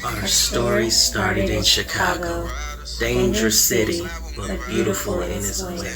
Our story started in Chicago, dangerous city, but beautiful in its way.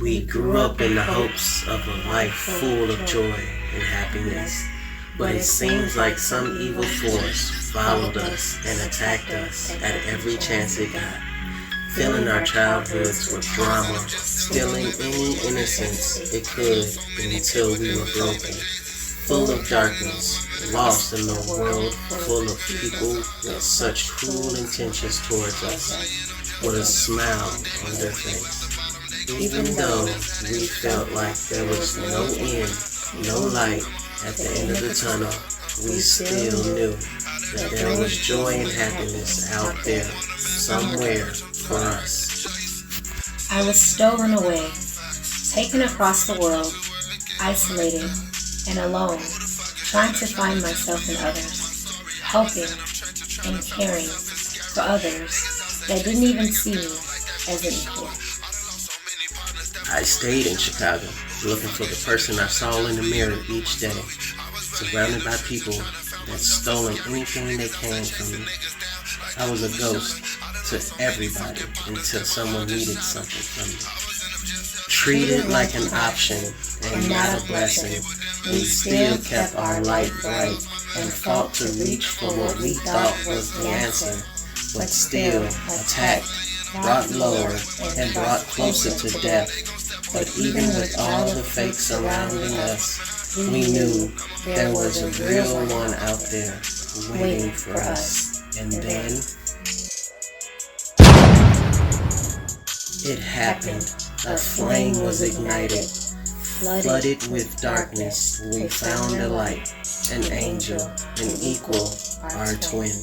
We grew up in the hopes of a life full of joy and happiness, but it seems like some evil force followed us and attacked us at every chance it got, filling our childhoods with drama, stealing any innocence it could until we were broken, full of darkness, lost in a world full of people with such cruel intentions towards us, with a smile on their face. Even though we felt like there was no end, no light at the end of the tunnel, we still knew that there was joy and happiness out there somewhere for us. I was stolen away, taken across the world, isolated and alone, trying to find myself in others, helping and caring for others that didn't even see me as an equal. I stayed in Chicago, looking for the person I saw in the mirror each day, surrounded by people that stolen anything they can from me. I was a ghost to everybody until someone needed something from me. Treated like an option and not a blessing, we still kept our light bright and fought to reach for what we thought was the answer, but still attacked, brought lower, and brought closer to death. But even with all the fake surrounding us, we knew there was a real one out there waiting for us. And then it happened. A flame was ignited. Flooded with darkness, we found a light, an angel, an equal, our twin.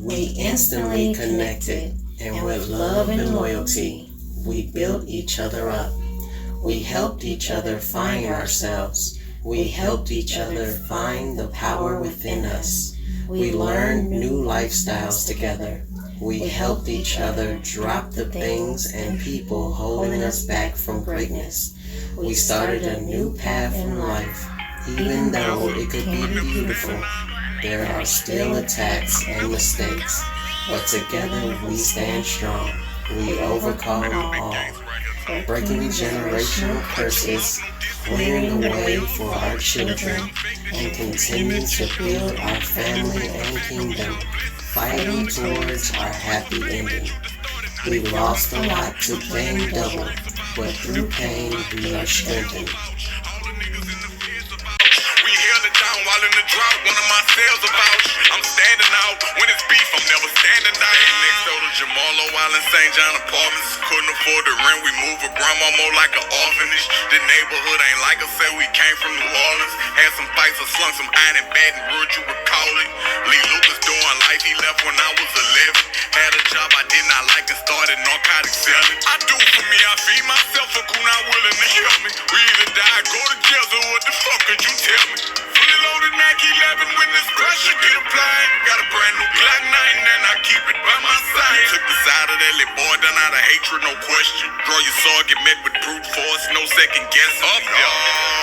We instantly connected, and with love and loyalty, we built each other up. We helped each other find ourselves. We helped each other find the power within us. We learned new lifestyles together. We helped each other drop the things and people holding us back from greatness. We started a new path in life. Even though it could be beautiful, there are still attacks and mistakes. But together we stand strong. We overcome all, breaking generational curses, clearing the way for our children, and continue to build our family and kingdom, fighting towards our happy ending. We lost a lot to gain double, but through pain we are strengthened. While in the drought, one of my sales about I'm standing out. When it's beef, I'm never standing down. Next door to Jamalo, while in St. John Apartments. Couldn't afford the rent, we moved with grandma more like an orphanage. The neighborhood ain't like I said, we came from New Orleans. Had some fights, I slung some iron in Baton Rouge, you recall it. Lee Lucas doing life, he left when I was 11. Had a job I did not like and started narcotic selling. I do for me, I feed myself, a cool not willing to help me. We either die, go to jail, so what the fuck could you tell me? Fully loaded Mac 11 when this pressure get applied. Got a brand new Glock 9 and I keep it by my side. Took the side of that little boy done out of hatred, no question. Draw your sword, get met with brute force, no second guessing. Up there.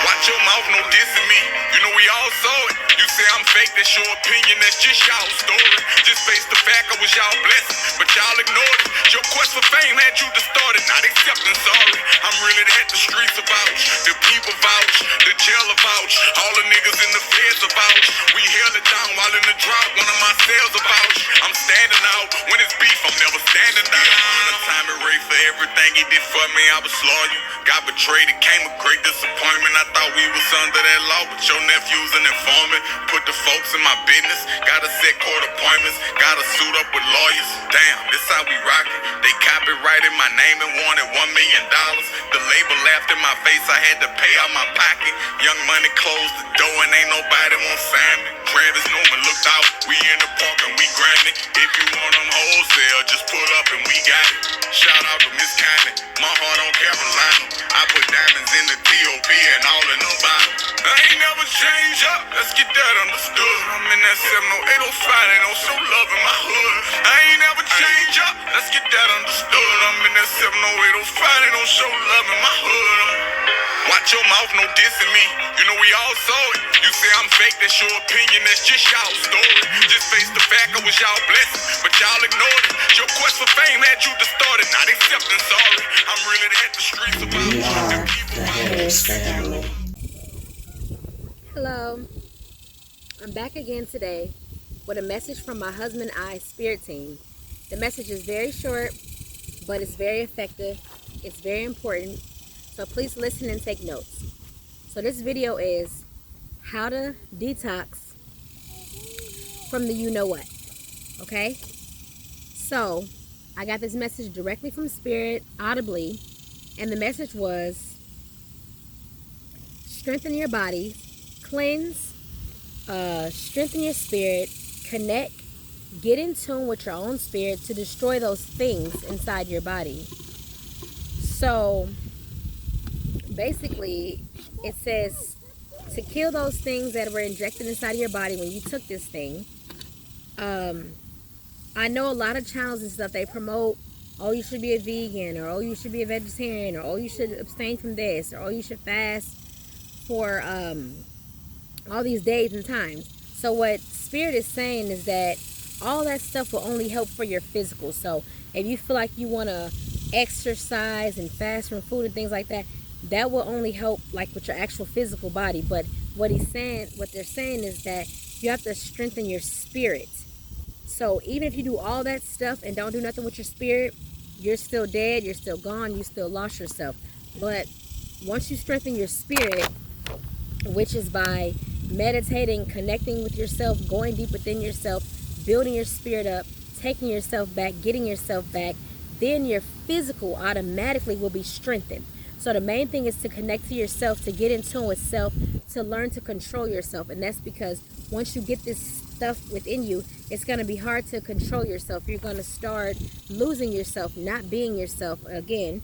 Watch your mouth, no dissing me. You know we all saw it. You say I'm fake, that's your opinion, that's just y'all story. Just face the fact I was y'all blessing, but y'all ignored it. Your quest for fame had you distorted, not accepting sorry. I'm really that the streets vouch, the people vouch, the jailer vouch, all the niggas in the feds vouch. We held it down while in the drought, one of my sales vouch. I'm standing out, when it's beef, I'm never standing down. On a time and rate for everything he did for me, I was loyal. Got betrayed, it came a great disappointment. I thought we was under that law, but your nephew's an informant. Put the folks in my business, gotta set court appointments, gotta suit up with lawyers. Damn, this how we rockin'. They copyrighted my name and wanted $1 million. The label laughed in my face, I had to pay out my pocket. Young Money closed the door and ain't nobody want sign me. Travis Newman looked out, we in the park and we grindin'. If you want them wholesale, just pull up and we got it. Shout out to Miss Connie, my heart on Carolina. I put diamonds in the T.O.P. and all in the bottle. I ain't never change up, let's get that understood. I'm in that 70805, they don't show love in my hood. I ain't never change up, let's get that understood. I'm in that 70805, they don't show love in my hood. Watch your mouth, no dissing me. You know we all saw it. You say I'm fake, that's your opinion, that's just y'all story. Just face the fact I was y'all blessing, but y'all ignored it. Your quest for fame had you distorted, not accepting sorry. I'm really at the streets of We are the Harris family. Hello, I'm back again today with a message from my husband and I spirit team. The message is very short, but it's very effective. It's very important, so please listen and take notes. So this video is how to detox from the you know what. Okay, so I got this message directly from spirit audibly, and the message was strengthen your body, cleanse, strengthen your spirit, connect, get in tune with your own spirit to destroy those things inside your body. So basically it says to kill those things that were injected inside of your body when you took this thing. I know a lot of channels and stuff, they promote, oh, you should be a vegan, or oh, you should be a vegetarian, or oh, you should abstain from this, or oh, you should fast for all these days and times. So what spirit is saying is that all that stuff will only help for your physical. So if you feel like you want to exercise and fast from food and things like that, that will only help like with your actual physical body. But what they're saying is that you have to strengthen your spirit. So even if you do all that stuff and don't do nothing with your spirit, you're still dead, you're still gone, you still lost yourself. But once you strengthen your spirit, which is by meditating, connecting with yourself, going deep within yourself, building your spirit up, taking yourself back, getting yourself back, then your physical automatically will be strengthened. So the main thing is to connect to yourself, to get in tune with self, to learn to control yourself. And that's because once you get this stuff within you, it's going to be hard to control yourself. You're going to start losing yourself, not being yourself again,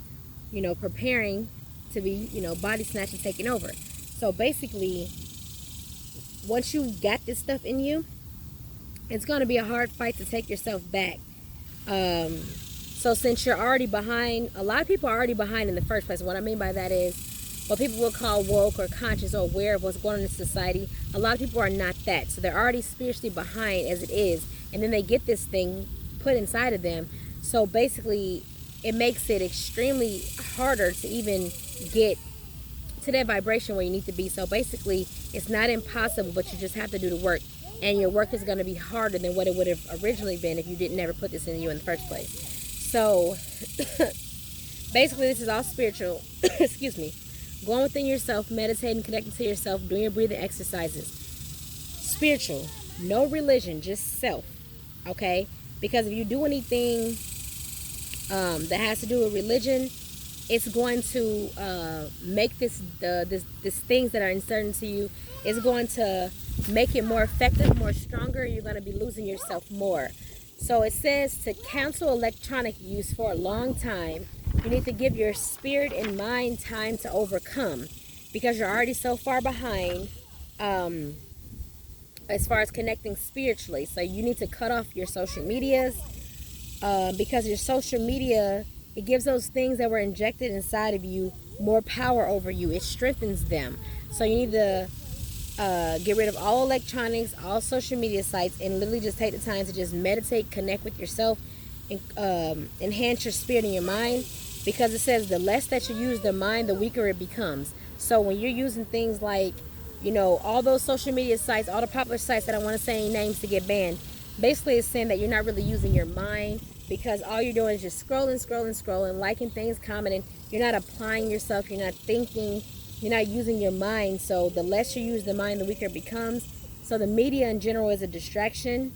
you know, preparing to be, you know, body snatching, taking over. So basically, once you got this stuff in you, it's going to be a hard fight to take yourself back. So since you're already behind, a lot of people are already behind in the first place. What I mean by that is what people will call woke or conscious or aware of what's going on in society. A lot of people are not that. So they're already spiritually behind as it is. And then they get this thing put inside of them. So basically, it makes it extremely harder to even get to that vibration where you need to be. So basically, it's not impossible, but you just have to do the work. And your work is going to be harder than what it would have originally been if you didn't ever put this in you in the first place. So basically, this is all spiritual. Excuse me. Going within yourself, meditating, connecting to yourself, doing your breathing exercises. Spiritual. No religion, just self. Okay? Because if you do anything that has to do with religion, it's going to make this things that are inserted into you, it's going to make it more effective, more stronger. You're going to be losing yourself more. So it says to cancel electronic use for a long time. You need to give your spirit and mind time to overcome, because you're already so far behind as far as connecting spiritually. So you need to cut off your social medias, because your social media, it gives those things that were injected inside of you more power over you. It strengthens them. So you need to get rid of all electronics, all social media sites, and literally just take the time to just meditate, connect with yourself, and enhance your spirit and your mind. Because it says the less that you use the mind, the weaker it becomes. So when you're using things like, you know, all those social media sites, all the popular sites that I want to say any names to get banned, basically it's saying that you're not really using your mind, because all you're doing is just scrolling, liking things, commenting. You're not applying yourself, you're not thinking, you're not using your mind. So the less you use the mind, the weaker it becomes. So the media in general is a distraction.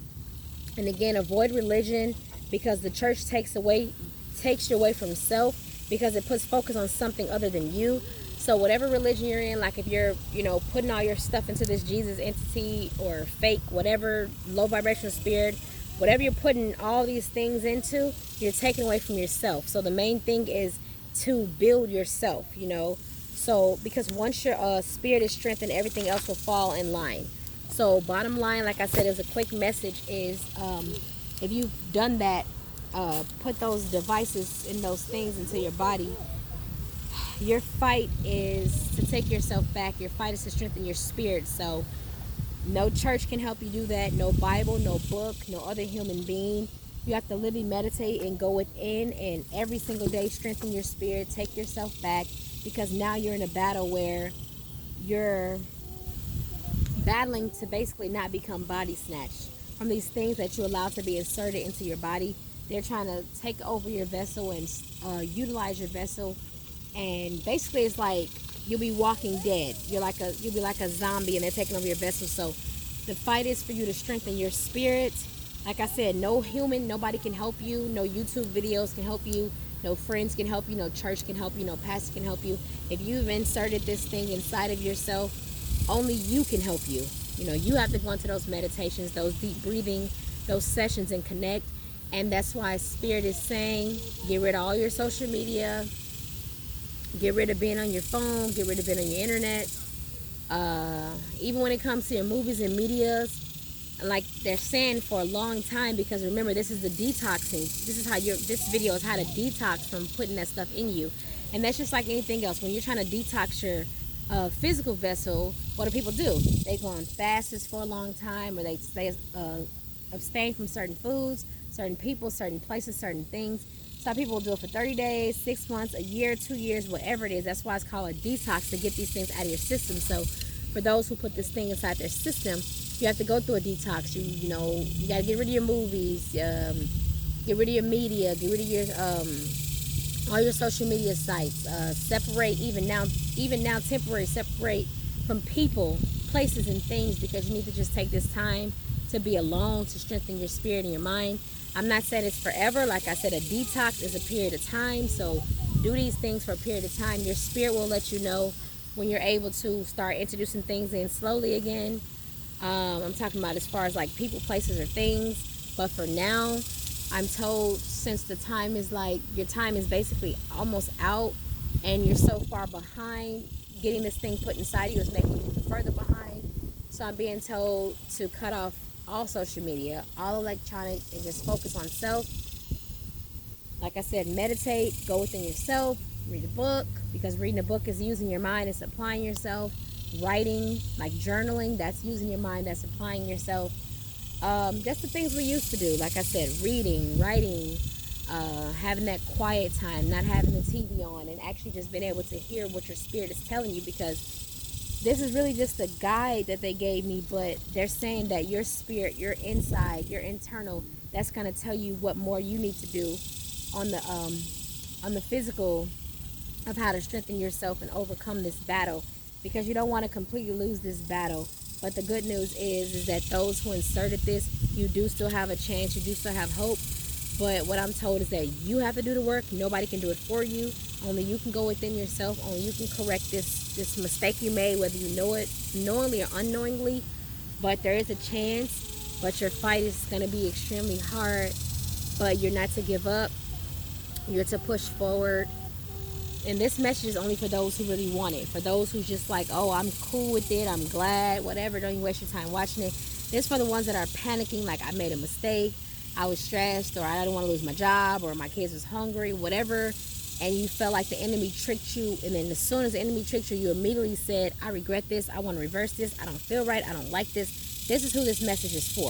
And again, avoid religion, because the church takes you away from self, because it puts focus on something other than you. So whatever religion you're in, like if you're, you know, putting all your stuff into this Jesus entity or fake, whatever, low vibrational spirit, whatever you're putting all these things into, you're taking away from yourself. So the main thing is to build yourself, you know. So because once your spirit is strengthened, everything else will fall in line. So bottom line, like I said, is a quick message is if you've done that, put those devices and those things into your body, your fight is to take yourself back. Your fight is to strengthen your spirit. So no church can help you do that. No Bible, no book, no other human being. You have to literally meditate and go within and every single day strengthen your spirit. Take yourself back, because now you're in a battle where you're battling to basically not become body snatched from these things that you allow to be inserted into your body. They're trying to take over your vessel and utilize your vessel, and basically it's like you'll be walking dead. You'll be like a zombie, and they're taking over your vessel. So the fight is for you to strengthen your spirit. Like I said, no human, nobody can help you. No YouTube videos can help you. No friends can help you. No church can help you. No pastor can help you. If you've inserted this thing inside of yourself, only you can help you. You know, you have to go into those meditations, those deep breathing, those sessions, and connect. And that's why Spirit is saying, get rid of all your social media, get rid of being on your phone, get rid of being on your internet. Even when it comes to your movies and medias, like they're saying for a long time, because remember, this is the detoxing. This is how this video is how to detox from putting that stuff in you. And that's just like anything else. When you're trying to detox your physical vessel, what do people do? They go on fasts for a long time, or they abstain from certain foods, certain people, certain places, certain things. Some people will do it for 30 days, 6 months, a year, 2 years, whatever it is. That's why it's called a detox, to get these things out of your system. So for those who put this thing inside their system, you have to go through a detox. You know, you got to get rid of your movies, get rid of your media, get rid of your all your social media sites. Separate, even now temporary, separate from people, places, and things, because you need to just take this time to be alone, to strengthen your spirit and your mind. I'm not saying it's forever. Like I said, a detox is a period of time. So do these things for a period of time. Your spirit will let you know when you're able to start introducing things in slowly again. I'm talking about as far as like people, places, or things. But for now, I'm told, since the time is like, your time is basically almost out, and you're so far behind, getting this thing put inside you is making you further behind. So I'm being told to cut off all social media, all electronic, and just focus on self. Like I said, meditate, go within yourself, read a book, because reading a book is using your mind, it's applying yourself. Writing, like journaling, that's using your mind, that's applying yourself. Just the things we used to do, like I said, reading, writing, having that quiet time, not having the TV on, and actually just being able to hear what your spirit is telling you, because this is really just a guide that they gave me, but they're saying that your spirit, your inside, your internal, that's going to tell you what more you need to do on the physical, of how to strengthen yourself and overcome this battle, because you don't want to completely lose this battle. But the good news is that those who inserted this, you do still have a chance, you do still have hope. But what I'm told is that you have to do the work. Nobody can do it for you. Only you can go within yourself. Only you can correct this mistake you made, whether you know it knowingly or unknowingly. But there is a chance. But your fight is going to be extremely hard. But you're not to give up. You're to push forward. And this message is only for those who really want it. For those who's just like, oh, I'm cool with it, I'm glad, whatever. Don't even waste your time watching it. This for the ones that are panicking, like I made a mistake, I was stressed, or I didn't want to lose my job, or my kids was hungry, whatever. And you felt like the enemy tricked you. And then as soon as the enemy tricked you, you immediately said, I regret this, I want to reverse this, I don't feel right, I don't like this. This is who this message is for.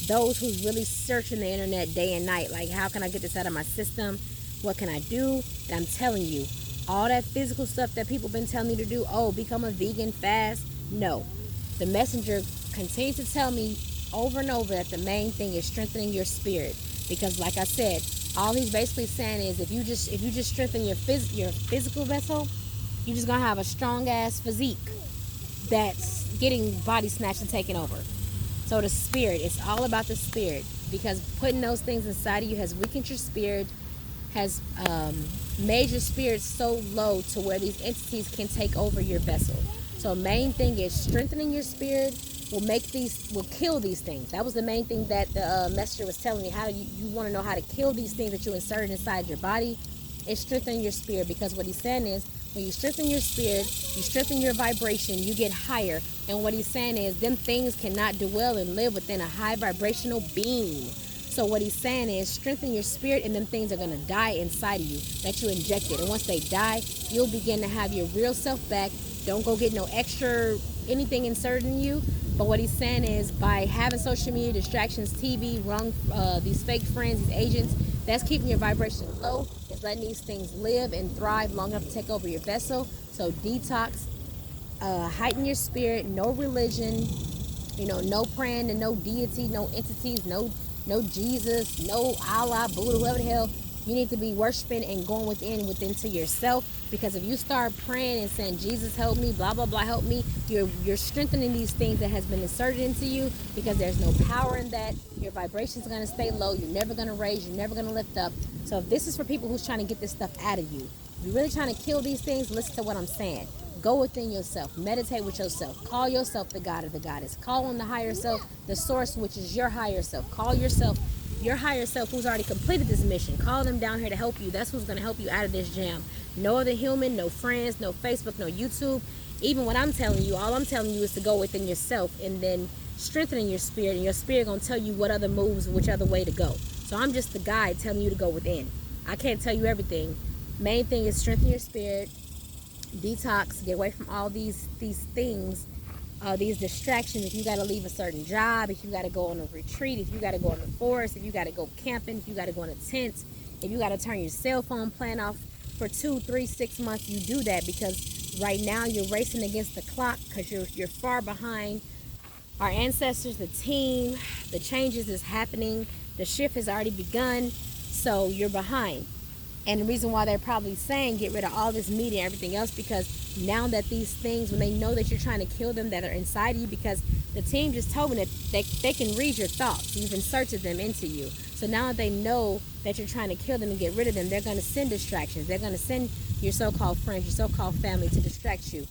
Those who's really searching the internet day and night, like, how can I get this out of my system? What can I do? And I'm telling you, all that physical stuff that people been telling me to do, oh, become a vegan, fast. No. The messenger continues to tell me over and over that the main thing is strengthening your spirit. Because like I said, all he's basically saying is if you just strengthen your physical vessel, you're just gonna have a strong ass physique that's getting body snatched and taken over. So the spirit, it's all about the spirit, because putting those things inside of you has weakened your spirit, has made your spirit so low to where these entities can take over your vessel. So main thing is strengthening your spirit will kill these things. That was the main thing that the messenger was telling me. How you want to know how to kill these things that you inserted inside your body, is strengthening your spirit, because what he's saying is When you strengthen your spirit, you strengthen your vibration, you get higher. And what he's saying is them things cannot dwell and live within a high vibrational being. So what he's saying is strengthen your spirit, and them things are going to die inside of you that you injected. And once they die, you'll begin to have your real self back. Don't go get no extra anything inserted in you. But what he's saying is by having social media distractions, TV, these fake friends, these agents, that's keeping your vibration low. It's letting these things live and thrive long enough to take over your vessel. So detox, heighten your spirit, no religion, no praying to no deity, no entities, no Jesus, no Allah, Buddha, whoever the hell. You need to be worshiping and going within to yourself, because if you start praying and saying, Jesus help me, blah blah blah help me, you're strengthening these things that has been inserted into you, because there's no power in that. Your vibrations are going to stay low. You're never going to raise. You're never going to lift up. So if this is for people who's trying to get this stuff out of you, if you're really trying to kill these things, listen to what I'm saying. Go within yourself. Meditate with yourself. Call yourself the God or the Goddess. Call on the higher self, the source, which is your higher self. Call yourself your higher self who's already completed this mission. Call them down here to help you. That's who's going to help you out of this jam. No other human, no friends, no Facebook, no YouTube. Even what I'm telling you, all I'm telling you is to go within yourself and then strengthening your spirit. And your spirit going to tell you what other moves, which other way to go. So I'm just the guide telling you to go within. I can't tell you everything. Main thing is strengthen your spirit. Detox. Get away from all these things. These distractions. If you got to leave a certain job, if you got to go on a retreat, if you got to go in the forest, if you got to go camping, if you got to go in a tent, if you got to turn your cell phone plan off for 2, 3, 6 months, you do that, because right now you're racing against the clock, because you're far behind our ancestors, the team. The changes is happening. The shift has already begun, so you're behind. And the reason why they're probably saying get rid of all this media and everything else, because now that these things, when they know that you're trying to kill them, that are inside of you, because the team just told me that they can read your thoughts. You've inserted them into you. So now that they know that you're trying to kill them and get rid of them, they're going to send distractions. They're going to send your so-called friends, your so-called family to distract you.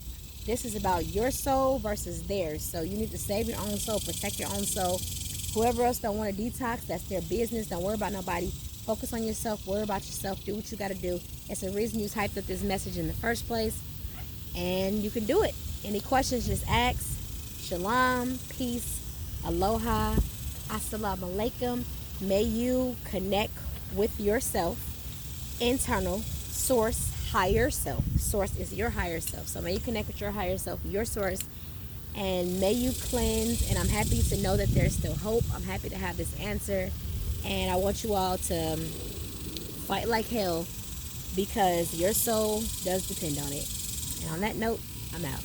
This is about your soul versus theirs. So you need to save your own soul, protect your own soul. Whoever else don't want to detox, that's their business. Don't worry about nobody. Focus on yourself. Worry about yourself. Do what you got to do. It's the reason you hyped up this message in the first place. And you can do it. Any questions, just ask. Shalom, peace, aloha, assalamu alaikum. May you connect with yourself, internal, source, higher self. Source is your higher self. So may you connect with your higher self, your source, and may you cleanse. And I'm happy to know that there's still hope. I'm happy to have this answer. And I want you all to fight like hell, because your soul does depend on it. And on that note, I'm out.